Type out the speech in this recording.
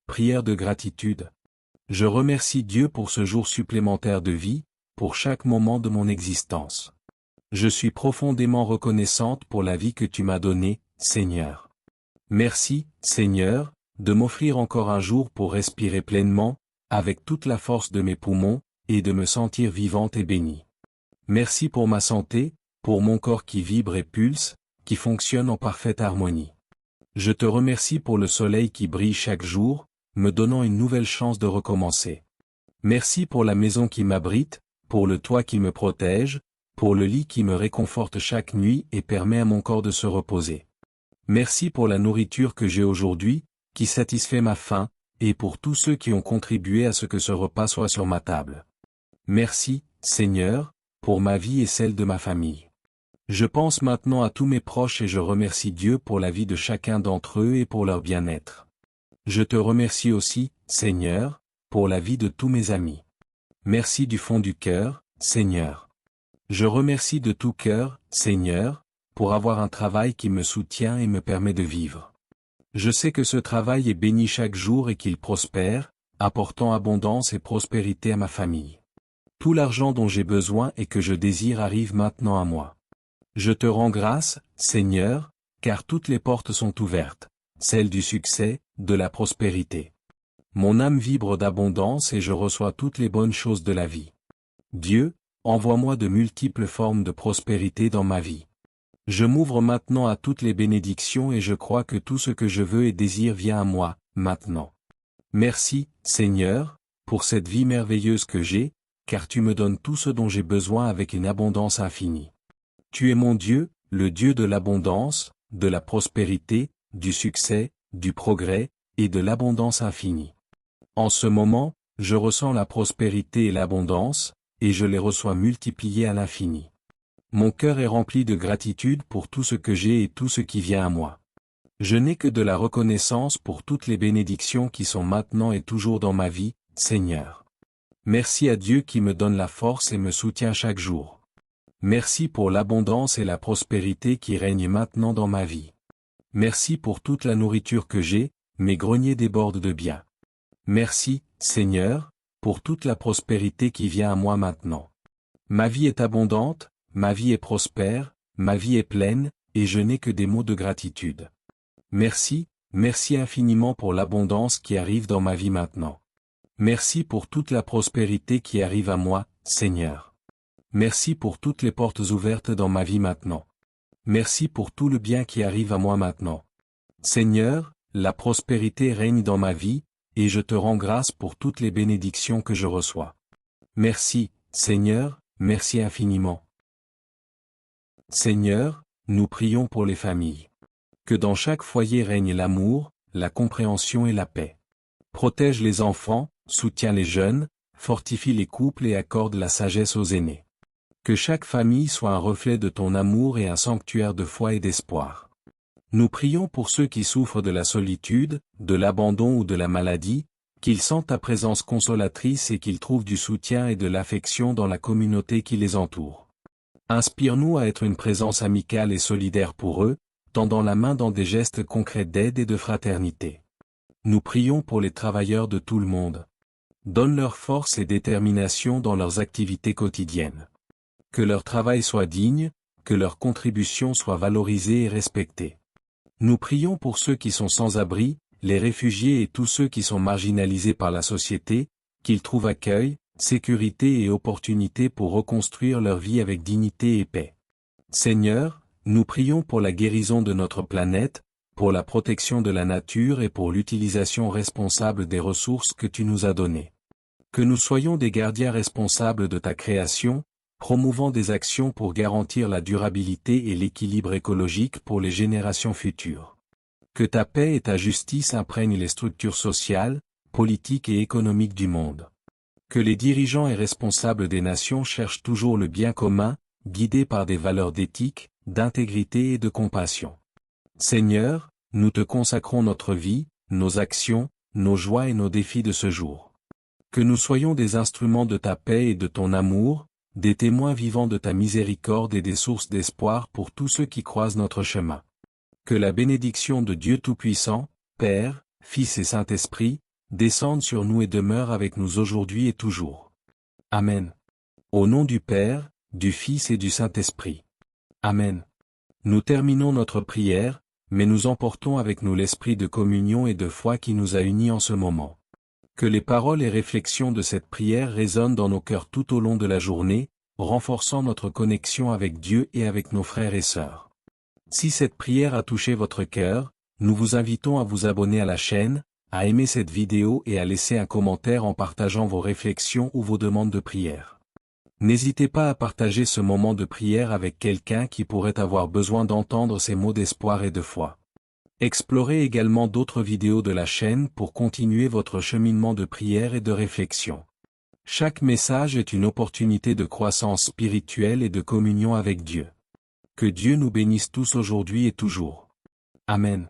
Prière de gratitude. Je remercie Dieu pour ce jour supplémentaire de vie, pour chaque moment de mon existence. Je suis profondément reconnaissante pour la vie que tu m'as donnée, Seigneur. Merci, Seigneur, de m'offrir encore un jour pour respirer pleinement, avec toute la force de mes poumons, et de me sentir vivante et bénie. Merci pour ma santé, pour mon corps qui vibre et pulse, qui fonctionne en parfaite harmonie. Je te remercie pour le soleil qui brille chaque jour, me donnant une nouvelle chance de recommencer. Merci pour la maison qui m'abrite, pour le toit qui me protège, pour le lit qui me réconforte chaque nuit et permet à mon corps de se reposer. Merci pour la nourriture que j'ai aujourd'hui, qui satisfait ma faim, et pour tous ceux qui ont contribué à ce que ce repas soit sur ma table. Merci, Seigneur, pour ma vie et celle de ma famille. Je pense maintenant à tous mes proches et je remercie Dieu pour la vie de chacun d'entre eux et pour leur bien-être. Je te remercie aussi, Seigneur, pour la vie de tous mes amis. Merci du fond du cœur, Seigneur. Je remercie de tout cœur, Seigneur, pour avoir un travail qui me soutient et me permet de vivre. Je sais que ce travail est béni chaque jour et qu'il prospère, apportant abondance et prospérité à ma famille. Tout l'argent dont j'ai besoin et que je désire arrive maintenant à moi. Je te rends grâce, Seigneur, car toutes les portes sont ouvertes, celles du succès, de la prospérité. Mon âme vibre d'abondance et je reçois toutes les bonnes choses de la vie. Dieu, envoie-moi de multiples formes de prospérité dans ma vie. Je m'ouvre maintenant à toutes les bénédictions et je crois que tout ce que je veux et désire vient à moi, maintenant. Merci, Seigneur, pour cette vie merveilleuse que j'ai, car tu me donnes tout ce dont j'ai besoin avec une abondance infinie. Tu es mon Dieu, le Dieu de l'abondance, de la prospérité, du succès, du progrès, et de l'abondance infinie. En ce moment, je ressens la prospérité et l'abondance, et je les reçois multipliées à l'infini. Mon cœur est rempli de gratitude pour tout ce que j'ai et tout ce qui vient à moi. Je n'ai que de la reconnaissance pour toutes les bénédictions qui sont maintenant et toujours dans ma vie, Seigneur. Merci à Dieu qui me donne la force et me soutient chaque jour. Merci pour l'abondance et la prospérité qui règnent maintenant dans ma vie. Merci pour toute la nourriture que j'ai, mes greniers débordent de biens. Merci, Seigneur, pour toute la prospérité qui vient à moi maintenant. Ma vie est abondante, ma vie est prospère, ma vie est pleine, et je n'ai que des mots de gratitude. Merci, merci infiniment pour l'abondance qui arrive dans ma vie maintenant. Merci pour toute la prospérité qui arrive à moi, Seigneur. Merci pour toutes les portes ouvertes dans ma vie maintenant. Merci pour tout le bien qui arrive à moi maintenant. Seigneur, la prospérité règne dans ma vie, et je te rends grâce pour toutes les bénédictions que je reçois. Merci, Seigneur, merci infiniment. Seigneur, nous prions pour les familles. Que dans chaque foyer règne l'amour, la compréhension et la paix. Protège les enfants, soutiens les jeunes, fortifie les couples et accorde la sagesse aux aînés. Que chaque famille soit un reflet de ton amour et un sanctuaire de foi et d'espoir. Nous prions pour ceux qui souffrent de la solitude, de l'abandon ou de la maladie, qu'ils sentent ta présence consolatrice et qu'ils trouvent du soutien et de l'affection dans la communauté qui les entoure. Inspire-nous à être une présence amicale et solidaire pour eux, tendant la main dans des gestes concrets d'aide et de fraternité. Nous prions pour les travailleurs de tout le monde. Donne leur force et détermination dans leurs activités quotidiennes. Que leur travail soit digne, que leur contribution soit valorisée et respectée. Nous prions pour ceux qui sont sans abri, les réfugiés et tous ceux qui sont marginalisés par la société, qu'ils trouvent accueil, sécurité et opportunité pour reconstruire leur vie avec dignité et paix. Seigneur, nous prions pour la guérison de notre planète, pour la protection de la nature et pour l'utilisation responsable des ressources que tu nous as données. Que nous soyons des gardiens responsables de ta création, promouvant des actions pour garantir la durabilité et l'équilibre écologique pour les générations futures. Que ta paix et ta justice imprègnent les structures sociales, politiques et économiques du monde. Que les dirigeants et responsables des nations cherchent toujours le bien commun, guidés par des valeurs d'éthique, d'intégrité et de compassion. Seigneur, nous te consacrons notre vie, nos actions, nos joies et nos défis de ce jour. Que nous soyons des instruments de ta paix et de ton amour, des témoins vivants de ta miséricorde et des sources d'espoir pour tous ceux qui croisent notre chemin. Que la bénédiction de Dieu Tout-Puissant, Père, Fils et Saint-Esprit, descende sur nous et demeure avec nous aujourd'hui et toujours. Amen. Au nom du Père, du Fils et du Saint-Esprit. Amen. Nous terminons notre prière, mais nous emportons avec nous l'esprit de communion et de foi qui nous a unis en ce moment. Que les paroles et réflexions de cette prière résonnent dans nos cœurs tout au long de la journée, renforçant notre connexion avec Dieu et avec nos frères et sœurs. Si cette prière a touché votre cœur, nous vous invitons à vous abonner à la chaîne, à aimer cette vidéo et à laisser un commentaire en partageant vos réflexions ou vos demandes de prière. N'hésitez pas à partager ce moment de prière avec quelqu'un qui pourrait avoir besoin d'entendre ces mots d'espoir et de foi. Explorez également d'autres vidéos de la chaîne pour continuer votre cheminement de prière et de réflexion. Chaque message est une opportunité de croissance spirituelle et de communion avec Dieu. Que Dieu nous bénisse tous aujourd'hui et toujours. Amen.